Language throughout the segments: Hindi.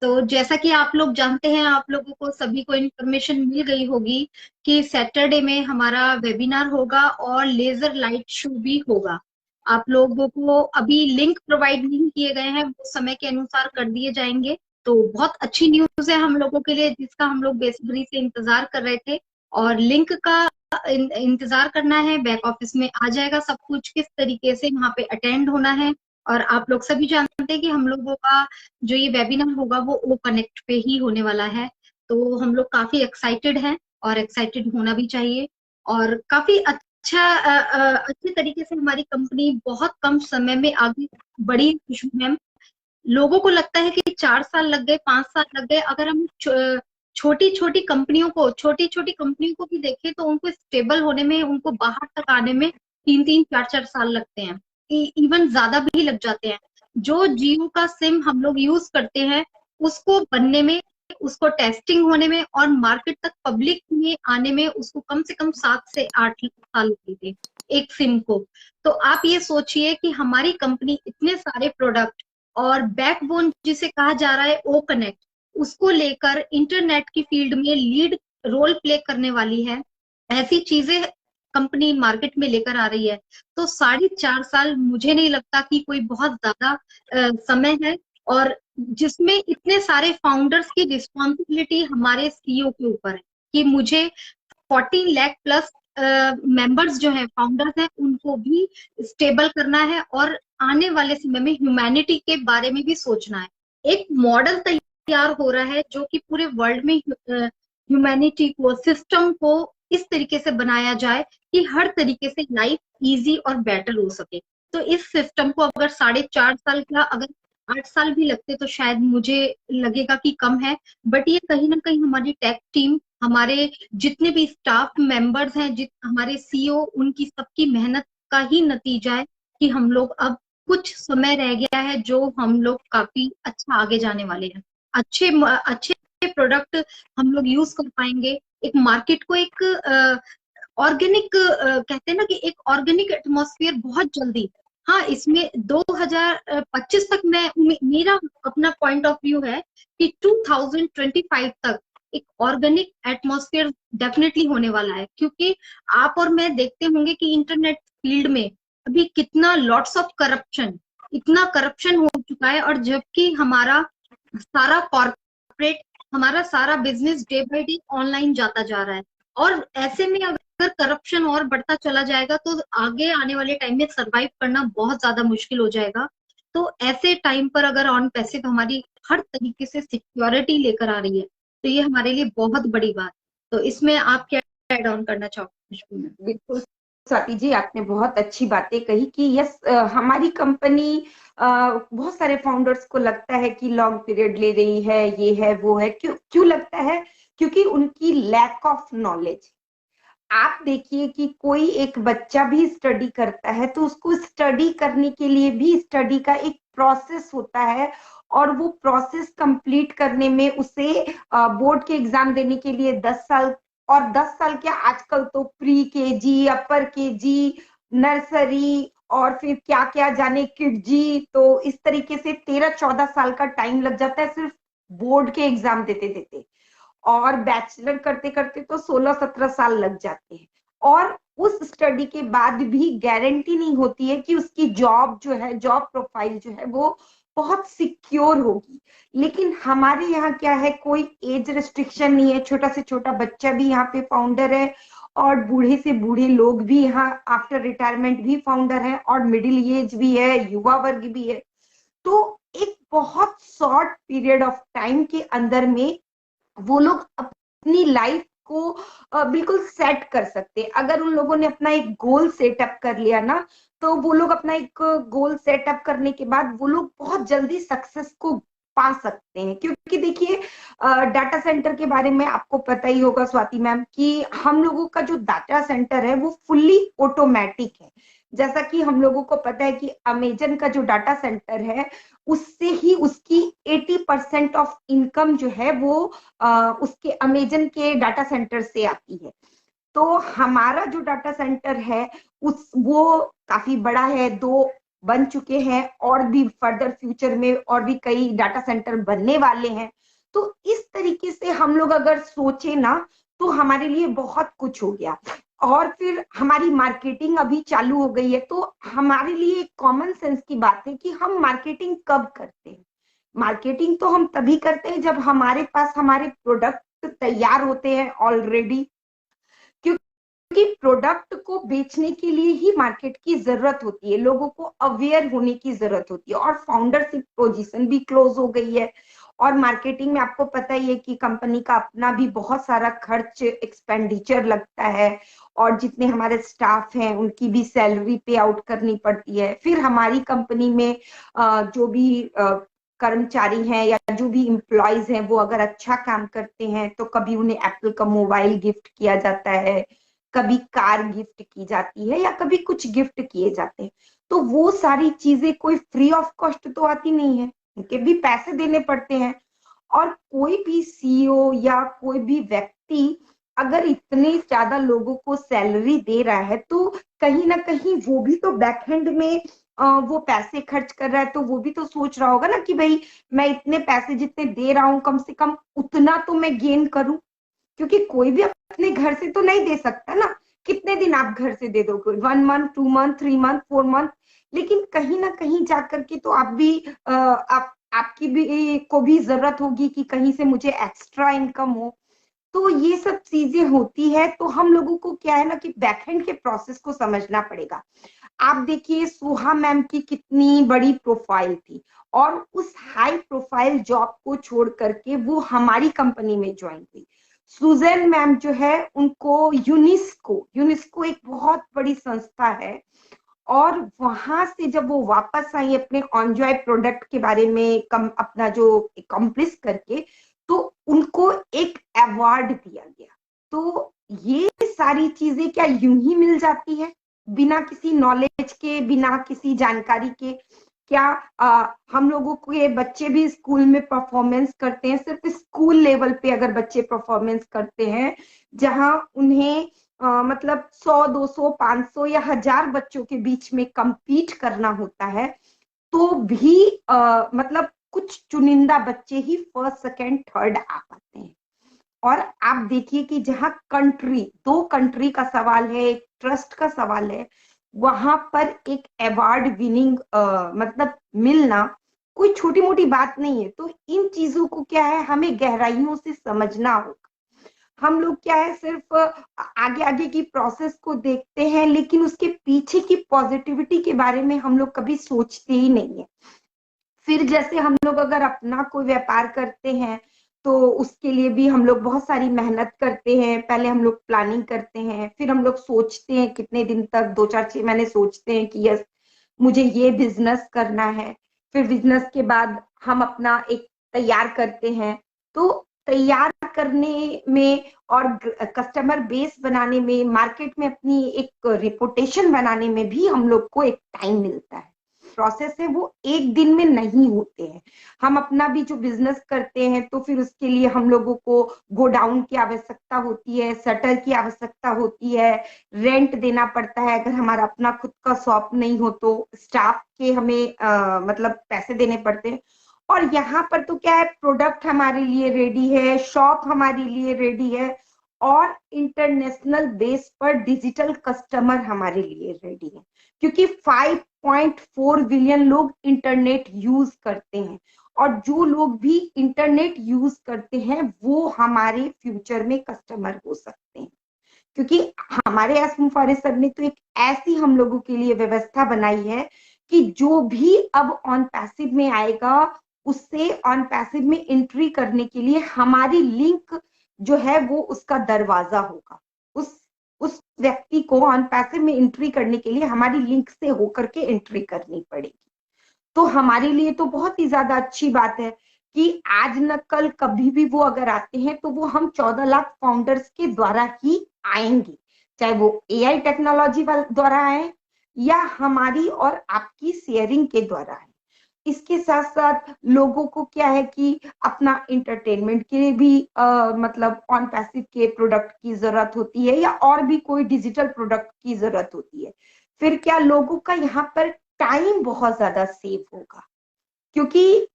तो जैसा कि आप लोग जानते हैं, आप लोगों को सभी को इन्फॉर्मेशन मिल गई होगी कि सैटरडे में हमारा वेबिनार होगा और लेजर लाइट शो भी होगा। आप लोगों को अभी लिंक प्रोवाइड नहीं किए गए हैं, वो समय के अनुसार कर दिए जाएंगे। तो बहुत अच्छी न्यूज है हम लोगों के लिए, जिसका हम लोग बेसब्री से इंतजार कर रहे थे। और लिंक का इंतजार करना है, बैक ऑफिस में आ जाएगा सब कुछ, किस तरीके से वहां पे अटेंड होना है। और आप लोग सभी जानते हैं कि हम लोगों का जो ये वेबिनार होगा वो ओ कनेक्ट पे ही होने वाला है। तो हम लोग काफी एक्साइटेड हैं, और एक्साइटेड होना भी चाहिए। और काफी अच्छे तरीके से हमारी कंपनी बहुत कम समय में आगे बढ़ी है खुशबू मैम। लोगों को लगता है कि 4 साल लग गए, 5 साल लग गए। अगर हम छोटी छोटी कंपनियों को भी देखें तो उनको स्टेबल होने में, उनको बाहर तक आने में 3 3 4 4 साल लगते हैं, इवन ज्यादा भी लग जाते हैं। जो जियो का सिम हम लोग यूज करते हैं, उसको बनने में, उसको टेस्टिंग होने में और मार्केट तक पब्लिक में आने में उसको कम से कम 7 से 8 साल लगे थे, एक सिम को। तो आप ये सोचिए कि हमारी कंपनी इतने सारे प्रोडक्ट और बैकबोन जिसे कहा जा रहा है ओ कनेक्ट, उसको लेकर इंटरनेट की फील्ड में लीड रोल प्ले करने वाली है। ऐसी चीजें कंपनी मार्केट में लेकर आ रही है। तो 4.5 साल मुझे नहीं लगता कि कोई बहुत ज्यादा समय है। और जिसमें इतने सारे फाउंडर्स की रिस्पॉन्सिबिलिटी हमारे सीईओ के ऊपर है कि मुझे 14 लाख प्लस मेंबर्स जो हैं, फाउंडर्स हैं, उनको भी स्टेबल करना है और आने वाले समय में ह्यूमैनिटी के बारे में भी सोचना है। एक मॉडल तैयार हो रहा है जो कि पूरे वर्ल्ड में ह्यूमैनिटी को, सिस्टम को इस तरीके से बनाया जाए कि हर तरीके से लाइफ इजी और बेटर हो सके। तो इस सिस्टम को अगर 4.5 साल का, अगर 8 साल भी लगते तो शायद मुझे लगेगा कि कम है। बट ये कहीं ना कहीं हमारी टेक टीम, हमारे जितने भी स्टाफ मेंबर्स हैं, हमारे सीईओ, उनकी सबकी मेहनत का ही नतीजा है कि हम लोग अब, कुछ समय रह गया है जो हम लोग काफी अच्छा आगे जाने वाले हैं। अच्छे अच्छे प्रोडक्ट हम लोग यूज कर पाएंगे। एक मार्केट को एक ऑर्गेनिक, कहते हैं ना कि एक ऑर्गेनिक एटमॉस्फेयर बहुत जल्दी। हाँ, इसमें 2025 तक मेरा अपना पॉइंट ऑफ व्यू है कि 2025 तक एक ऑर्गेनिक एटमॉस्फेयर डेफिनेटली होने वाला है। क्योंकि आप और मैं देखते होंगे कि इंटरनेट फील्ड में अभी कितना लॉट्स ऑफ करप्शन, इतना करप्शन हो चुका है। और जबकि हमारा सारा कॉर्पोरेट, हमारा सारा business day by day online जाता जा रहा है। और ऐसे में अगर करप्शन और बढ़ता चला जाएगा तो आगे आने वाले टाइम में सरवाइव करना बहुत ज्यादा मुश्किल हो जाएगा। तो ऐसे टाइम पर अगर ऑन पैसिव हमारी हर तरीके से सिक्योरिटी लेकर आ रही है, तो ये हमारे लिए बहुत बड़ी बात। तो इसमें आप क्या ऐड ऑन करना चाहोगे खुशबू में? बिल्कुल स्वाति जी, आपने बहुत अच्छी बातें कही कि यस, हमारी कंपनी बहुत सारे फाउंडर्स को लगता है कि लॉन्ग पीरियड ले रही है, ये है वो है। क्यों क्यों लगता है? क्योंकि उनकी लैक ऑफ नॉलेज। आप देखिए कि कोई एक बच्चा भी स्टडी करता है तो उसको स्टडी करने के लिए भी स्टडी का एक प्रोसेस होता है, और वो प्रोसेस कंप्लीट करने में उसे बोर्ड के एग्जाम देने के लिए 10 साल, और 10 साल क्या, आजकल तो प्री केजी, अपर केजी, नर्सरी, और फिर क्या क्या जाने किड जी, तो इस तरीके से 13 14 साल का टाइम लग जाता है सिर्फ बोर्ड के एग्जाम देते देते। और बैचलर करते करते तो 16 17 साल लग जाते हैं। और उस स्टडी के बाद भी गारंटी नहीं होती है कि उसकी जॉब जो है, जॉब प्रोफाइल जो है वो बहुत सिक्योर होगी। लेकिन हमारे यहाँ क्या है, कोई एज रिस्ट्रिक्शन नहीं है, छोटा से छोटा बच्चा भी यहाँ पे फाउंडर है, और बूढ़े से बूढ़े लोग भी यहाँ आफ्टर रिटायरमेंट भी फाउंडर है, और मिडिल एज भी है, युवा वर्ग भी है। तो एक बहुत शॉर्ट पीरियड ऑफ टाइम के अंदर में वो लोग अपनी लाइफ को बिल्कुल सेट कर सकते हैं। अगर उन लोगों ने अपना एक गोल सेटअप कर लिया ना, तो वो लोग अपना एक गोल सेटअप करने के बाद वो लोग बहुत जल्दी सक्सेस को पा सकते हैं। क्योंकि देखिए, डाटा सेंटर के बारे में आपको पता ही होगा स्वाति मैम, कि हम लोगों का जो डाटा सेंटर है वो फुल्ली ऑटोमेटिक है। जैसा कि हम लोगों को पता है कि अमेजन का जो डाटा सेंटर है, उससे ही उसकी 80% ऑफ इनकम जो है वो उसके अमेजन के डाटा सेंटर से आती है। तो हमारा जो डाटा सेंटर है उस वो काफी बड़ा है, दो बन चुके हैं, और भी फर्दर फ्यूचर में और भी कई डाटा सेंटर बनने वाले हैं। तो इस तरीके से हम लोग अगर सोचे ना, तो हमारे लिए बहुत कुछ हो गया। और फिर हमारी मार्केटिंग अभी चालू हो गई है, तो हमारे लिए कॉमन सेंस की बात है कि हम मार्केटिंग कब करते हैं। मार्केटिंग तो हम तभी करते हैं जब हमारे पास हमारे प्रोडक्ट तैयार होते हैं ऑलरेडी, क्योंकि प्रोडक्ट को बेचने के लिए ही मार्केट की जरूरत होती है, लोगों को अवेयर होने की जरूरत होती है, और फाउंडरशिप पोजीशन भी क्लोज हो गई है। और मार्केटिंग में आपको पता ही है कि कंपनी का अपना भी बहुत सारा खर्च एक्सपेंडिचर लगता है, और जितने हमारे स्टाफ हैं उनकी भी सैलरी पे आउट करनी पड़ती है। फिर हमारी कंपनी में जो भी कर्मचारी हैं या जो भी इम्प्लॉयज हैं, वो अगर अच्छा काम करते हैं तो कभी उन्हें एप्पल का मोबाइल गिफ्ट किया जाता है, कभी कार गिफ्ट की जाती है, या कभी कुछ गिफ्ट किए जाते हैं। तो वो सारी चीजें कोई फ्री ऑफ कॉस्ट तो आती नहीं है, उनके भी पैसे देने पड़ते हैं। और कोई भी सीईओ या कोई भी व्यक्ति अगर इतने ज्यादा लोगों को सैलरी दे रहा है, तो कहीं ना कहीं वो भी तो बैकएंड में वो पैसे खर्च कर रहा है, तो वो भी तो सोच रहा होगा ना कि भाई मैं इतने पैसे जितने दे रहा हूँ, कम से कम उतना तो मैं गेन करूं। क्योंकि कोई भी अपने घर से तो नहीं दे सकता ना, कितने दिन आप घर से दे दोगे, 1 मंथ, 2 मंथ, 3 मंथ, 4 मंथ। लेकिन कहीं ना कहीं जाकर के तो आप भी आपकी भी को भी जरूरत होगी कि कहीं से मुझे एक्स्ट्रा इनकम हो। तो ये सब चीजें होती है, तो हम लोगों को क्या है ना कि बैकएंड के प्रोसेस को समझना पड़ेगा। आप देखिए सुहा मैम की कितनी बड़ी प्रोफाइल थी, और उस हाई प्रोफाइल जॉब को छोड़ करके वो हमारी कंपनी में ज्वाइन हुई। सुजैन मैम जो है, उनको यूनेस्को यूनेस्को एक बहुत बड़ी संस्था है, और वहां से जब वो वापस आई अपने ऑनजॉय प्रोडक्ट के बारे में अपना जो अकम्प्लिश करके, तो उनको एक अवार्ड दिया गया। तो ये सारी चीजें क्या यूं ही मिल जाती है, बिना किसी नॉलेज के, बिना किसी जानकारी के? क्या हम लोगों के बच्चे भी स्कूल में परफॉर्मेंस करते हैं, सिर्फ स्कूल लेवल पे अगर बच्चे परफॉर्मेंस करते हैं, जहां उन्हें मतलब 100, 200, 500 या 1000 बच्चों के बीच में compete करना होता है, तो भी मतलब कुछ चुनिंदा बच्चे ही फर्स्ट, सेकंड, थर्ड आ पाते हैं। और आप देखिए कि जहां कंट्री, दो कंट्री का सवाल है, एक ट्रस्ट का सवाल है, वहां पर एक अवार्ड विनिंग मतलब मिलना कोई छोटी मोटी बात नहीं है। तो इन चीजों को क्या है, हमें गहराइयों से समझना होगा। हम लोग क्या है, सिर्फ आगे आगे की प्रोसेस को देखते हैं, लेकिन उसके पीछे की पॉजिटिविटी के बारे में हम लोग कभी सोचते ही नहीं है। फिर जैसे हम लोग अगर अपना कोई व्यापार करते हैं, तो उसके लिए भी हम लोग बहुत सारी मेहनत करते हैं। पहले हम लोग प्लानिंग करते हैं, फिर हम लोग सोचते हैं कितने दिन तक, 2, 4, 6 महीने सोचते हैं कि यस मुझे ये बिजनेस करना है। फिर बिजनेस के बाद हम अपना एक तैयार करते हैं। तो तैयार करने में और कस्टमर बेस बनाने में, मार्केट में अपनी एक रिपुटेशन बनाने में भी हम लोग को एक टाइम मिलता है। प्रोसेस है वो एक दिन में नहीं होते हैं। हम अपना भी जो बिजनेस करते हैं, तो फिर उसके लिए हम लोगों को गोडाउन की आवश्यकता होती है, शटर की आवश्यकता होती है, रेंट देना पड़ता है। अगर हमारा अपना खुद का शॉप नहीं हो तो स्टाफ के हमें मतलब पैसे देने पड़ते हैं। और यहाँ पर तो क्या है, प्रोडक्ट हमारे लिए रेडी है, शॉप हमारे लिए रेडी है, और इंटरनेशनल बेस पर डिजिटल कस्टमर हमारे लिए रेडी है। क्योंकि 5.4 बिलियन लोग इंटरनेट यूज करते हैं, और जो लोग भी इंटरनेट यूज करते हैं वो हमारे फ्यूचर में कस्टमर हो सकते हैं। क्योंकि हमारे एसएम फॉरेस्ट सर ने तो एक ऐसी हम लोगों के लिए व्यवस्था बनाई है कि जो भी अब ऑन पैसिव में आएगा, उससे ऑन पैसिव में एंट्री करने के लिए हमारी लिंक जो है वो उसका दरवाजा होगा। उस व्यक्ति को ऑन पैसिव में एंट्री करने के लिए हमारी लिंक से होकर के एंट्री करनी पड़ेगी। तो हमारे लिए तो बहुत ही ज्यादा अच्छी बात है कि आज न कल कभी भी वो अगर आते हैं, तो वो हम 14 लाख फाउंडर्स के द्वारा ही आएंगे, चाहे वो एआई टेक्नोलॉजी द्वारा आए या हमारी और आपकी शेयरिंग के द्वारा आए। इसके साथ साथ लोगों को क्या है कि अपना इंटरटेनमेंट के लिए भी मतलब ऑन पैसिव के प्रोडक्ट की जरूरत होती है, या और भी कोई डिजिटल प्रोडक्ट की जरूरत होती है। फिर क्या लोगों का यहाँ पर टाइम बहुत ज्यादा सेव होगा, क्योंकि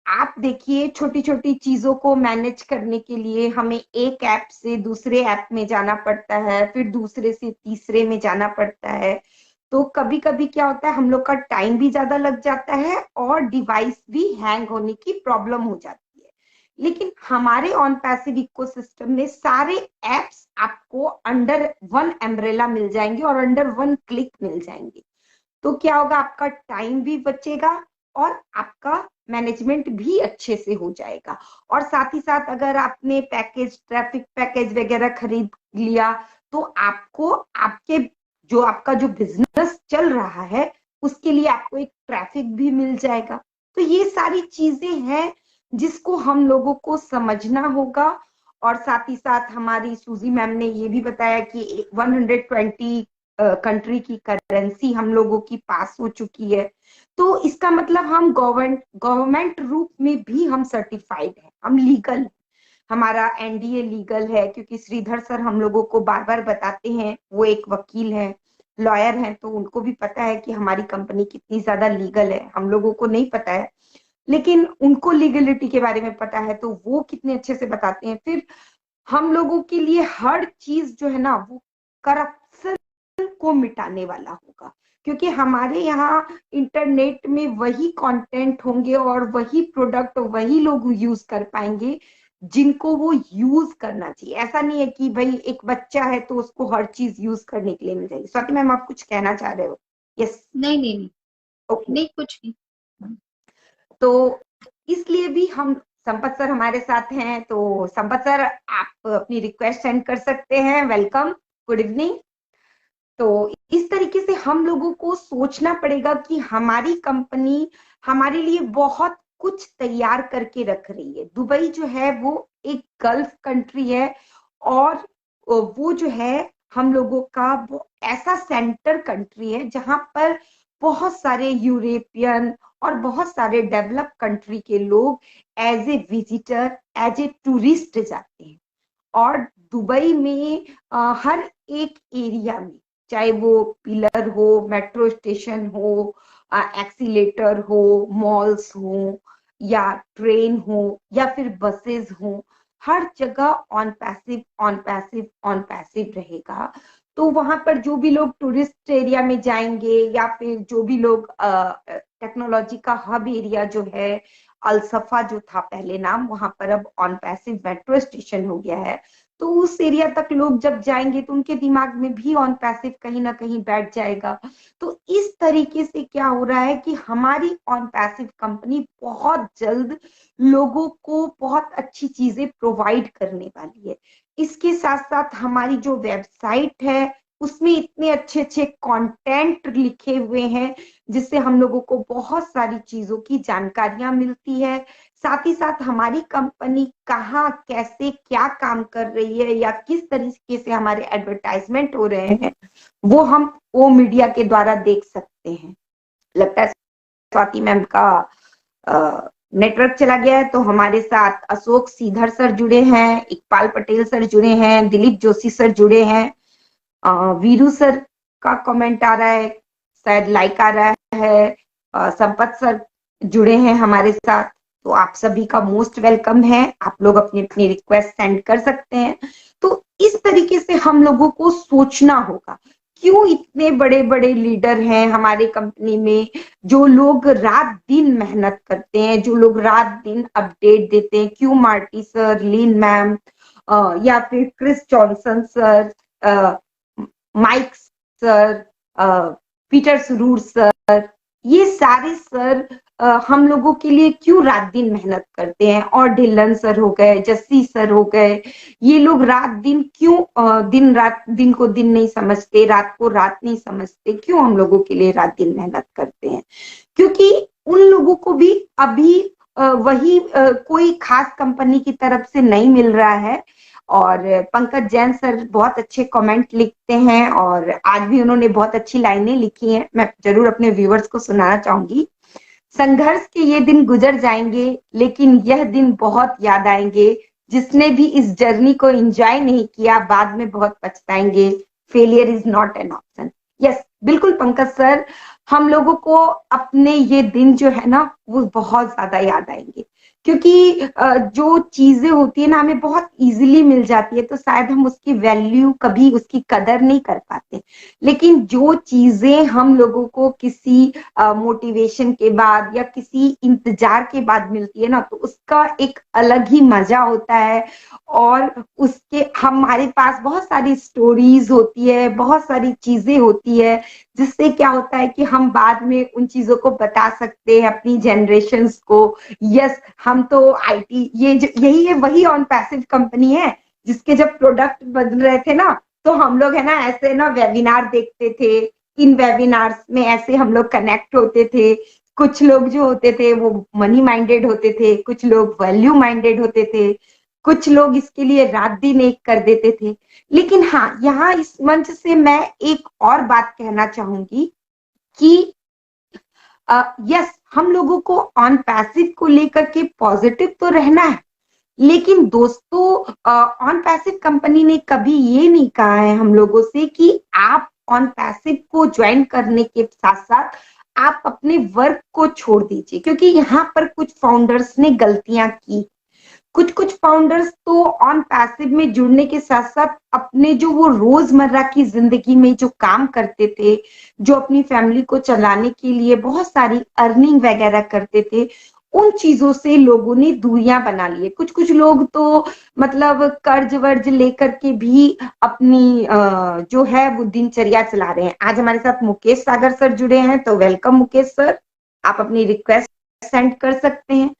आप देखिए छोटी छोटी चीजों को मैनेज करने के लिए हमें एक ऐप से दूसरे ऐप में जाना पड़ता है, फिर दूसरे से तीसरे में जाना पड़ता है। तो कभी कभी क्या होता है, हम लोग का टाइम भी ज्यादा लग जाता है और डिवाइस भी हैंग होने की प्रॉब्लम हो जाती है। लेकिन हमारे ऑन पैसिव इकोसिस्टम में सारे एप्स आपको अंडर वन अम्ब्रेला मिल जाएंगे और अंडर वन क्लिक मिल जाएंगे। तो क्या होगा, आपका टाइम भी बचेगा और आपका मैनेजमेंट भी अच्छे से हो जाएगा। और साथ ही साथ अगर आपने पैकेज, ट्रैफिक पैकेज वगैरह खरीद लिया, तो आपको आपका जो बिजनेस चल रहा है उसके लिए आपको एक ट्रैफिक भी मिल जाएगा। तो ये सारी चीजें हैं जिसको हम लोगों को समझना होगा। और साथ ही साथ हमारी सूजी मैम ने ये भी बताया कि 120 कंट्री की करेंसी हम लोगों की पास हो चुकी है। तो इसका मतलब हम गवर्नमेंट रूप में भी हम सर्टिफाइड है, हम लीगल, हमारा एनडीए लीगल है। क्योंकि श्रीधर सर हम लोगों को बार बार बताते हैं, वो एक वकील है, लॉयर हैं, तो उनको भी पता है कि हमारी कंपनी कितनी ज्यादा लीगल है। हम लोगों को नहीं पता है, लेकिन उनको लीगलिटी के बारे में पता है, तो वो कितने अच्छे से बताते हैं। फिर हम लोगों के लिए हर चीज जो है ना, वो करप्शन को मिटाने वाला होगा। क्योंकि हमारे यहाँ इंटरनेट में वही कंटेंट होंगे और वही प्रोडक्ट वही लोग यूज कर पाएंगे जिनको वो यूज करना चाहिए। ऐसा नहीं है कि भाई एक बच्चा है तो उसको हर चीज यूज करने के लिए मिल जाएगी। स्वाति मैम, आप कुछ कहना चाह रहे हो? यस। नहीं नहीं नहीं, ओके। नहीं कुछ नहीं। तो इसलिए भी हम, संपत सर हमारे साथ हैं, तो संपत सर आप अपनी रिक्वेस्ट सेंड कर सकते हैं। Welcome, good evening. तो इस तरीके से हम लोगों को सोचना पड़ेगा कि हमारी कंपनी हमारे लिए बहुत कुछ तैयार करके रख रही है। दुबई जो है वो एक गल्फ कंट्री है, और वो जो है हम लोगों का वो ऐसा सेंटर कंट्री है जहां पर बहुत सारे यूरोपियन और बहुत सारे डेवलप कंट्री के लोग as a visitor, as a tourist जाते हैं। और दुबई में हर एक एरिया में, चाहे वो पिलर हो, मेट्रो स्टेशन हो, एक्सीलेटर हो, मॉल्स हो, या ट्रेन हो, या फिर बसेस हो, हर जगह on passive on passive on passive रहेगा। तो वहां पर जो भी लोग टूरिस्ट एरिया में जाएंगे, या फिर जो भी लोग टेक्नोलॉजी का हब एरिया जो है, अलसफा जो था पहले नाम, वहां पर अब ऑन पैसिव मेट्रो स्टेशन हो गया है। तो उस एरिया तक लोग जब जाएंगे तो उनके दिमाग में भी ऑन पैसिव कहीं ना कहीं बैठ जाएगा। तो इस तरीके से क्या हो रहा है कि हमारी ऑन पैसिव कंपनी बहुत जल्द लोगों को बहुत अच्छी चीजें प्रोवाइड करने वाली है। इसके साथ साथ हमारी जो वेबसाइट है उसमें इतने अच्छे अच्छे कंटेंट लिखे हुए हैं जिससे हम लोगों को बहुत सारी चीजों की जानकारियां मिलती है। साथ ही साथ हमारी कंपनी कहाँ, कैसे, क्या काम कर रही है, या किस तरीके से हमारे एडवर्टाइजमेंट हो रहे हैं, वो हम ओ मीडिया के द्वारा देख सकते हैं। लगता है स्वाति मैम का नेटवर्क चला गया है। तो हमारे साथ अशोक सीधर सर जुड़े हैं, इकबाल पटेल सर जुड़े हैं, दिलीप जोशी सर जुड़े हैं, वीरू सर का कमेंट आ रहा है, शायद लाइक आ रहा है, संपत सर जुड़े हैं हमारे साथ। तो आप सभी का मोस्ट वेलकम है, आप लोग अपनी अपनी रिक्वेस्ट सेंड कर सकते हैं। तो इस तरीके से हम लोगों को सोचना होगा, क्यों इतने बड़े बड़े लीडर हैं हमारे कंपनी में, जो लोग रात दिन मेहनत करते हैं, जो लोग रात दिन अपडेट देते हैं। क्यों मार्टी सर, लीन मैम, या फिर Chris Johnson sir, Mike sir, Peter Suroor sir, ये सारे सर हम लोगों के लिए क्यों रात दिन मेहनत करते हैं। और ढिल्लन सर हो गए, जस्सी सर हो गए, ये लोग रात दिन क्यों, दिन रात, दिन को दिन नहीं समझते, रात को रात नहीं समझते, क्यों हम लोगों के लिए रात दिन मेहनत करते हैं? क्योंकि उन लोगों को भी अभी वही कोई खास कंपनी की तरफ से नहीं मिल रहा है। और पंकज जैन सर बहुत अच्छे कमेंट लिखते हैं, और आज भी उन्होंने बहुत अच्छी लाइनें लिखी हैं, मैं जरूर अपने व्यूअर्स को सुनाना चाहूंगी। संघर्ष के ये दिन गुजर जाएंगे, लेकिन यह दिन बहुत याद आएंगे। जिसने भी इस जर्नी को एंजॉय नहीं किया, बाद में बहुत पछताएंगे। Failure is not an option. Yes, बिल्कुल पंकज सर, हम लोगों को अपने ये दिन जो है ना वो बहुत ज्यादा याद आएंगे, क्योंकि जो चीजें होती है ना हमें बहुत इजीली मिल जाती है, तो शायद हम उसकी वैल्यू कभी उसकी कदर नहीं कर पाते। लेकिन जो चीजें हम लोगों को किसी मोटिवेशन के बाद या किसी इंतजार के बाद मिलती है ना, तो उसका एक अलग ही मजा होता है। और उसके हमारे पास बहुत सारी स्टोरीज होती है, बहुत सारी चीजें होती है, जिससे क्या होता है कि हम बाद में उन चीजों को बता सकते हैं अपनी जनरेशन्स को। यस, हम तो आईटी, यही है, वही ऑन पैसिव कंपनी है जिसके जब प्रोडक्ट बन रहे थे ना, तो हम लोग है ना ऐसे ना वेबिनार देखते थे। इन वेबिनार्स में ऐसे हम लोग कनेक्ट होते थे। कुछ लोग जो होते थे वो मनी माइंडेड होते थे, कुछ लोग वैल्यू माइंडेड होते थे, कुछ लोग इसके लिए रात दिन एक कर देते थे। लेकिन हाँ, यहाँ इस मंच से मैं एक और बात कहना चाहूंगी कि यस, हम लोगों को ऑन पैसिव को लेकर के पॉजिटिव तो रहना है, लेकिन दोस्तों ऑन पैसिव कंपनी ने कभी ये नहीं कहा है हम लोगों से कि आप ऑन पैसिव को ज्वाइन करने के साथ साथ आप अपने वर्क को छोड़ दीजिए, क्योंकि यहाँ पर कुछ फाउंडर्स ने गलतियां की। कुछ कुछ फाउंडर्स तो ऑन पैसिव में जुड़ने के साथ साथ अपने जो वो रोजमर्रा की जिंदगी में जो काम करते थे, जो अपनी फैमिली को चलाने के लिए बहुत सारी अर्निंग वगैरह करते थे, उन चीजों से लोगों ने दूरियां बना लिए। कुछ कुछ लोग तो मतलब कर्ज वर्ज लेकर के भी अपनी जो है वो दिनचर्या चला रहे हैं। आज हमारे साथ मुकेश सागर सर जुड़े हैं, तो वेलकम मुकेश सर, आप अपनी रिक्वेस्ट सेंड कर सकते हैं।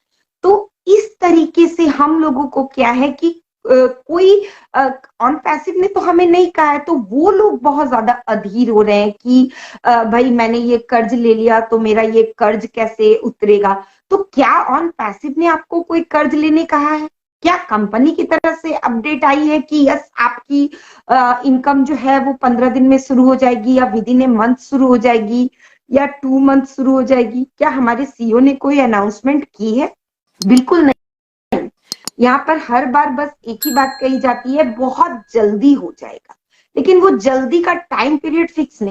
तो इस तरीके से हम लोगों को क्या है कि कोई ऑन पैसिव ने तो हमें नहीं कहा है, तो वो लोग बहुत ज्यादा अधीर हो रहे हैं कि भाई मैंने ये कर्ज ले लिया तो मेरा ये कर्ज कैसे उतरेगा। तो क्या ऑन पैसिव ने आपको कोई कर्ज लेने कहा है? क्या कंपनी की तरफ से अपडेट आई है कि यस, आपकी इनकम जो है वो 15 दिन में शुरू हो जाएगी, या विद इन ए मंथ शुरू हो जाएगी, या 2 मंथ शुरू हो जाएगी? क्या हमारे सीईओ ने कोई अनाउंसमेंट की है? बिल्कुल नहीं। यहाँ पर हर बार बस एक ही बात कही जाती है, बहुत जल्दी हो जाएगा, लेकिन वो जल्दी का टाइम पीरियड फिक्स नहीं।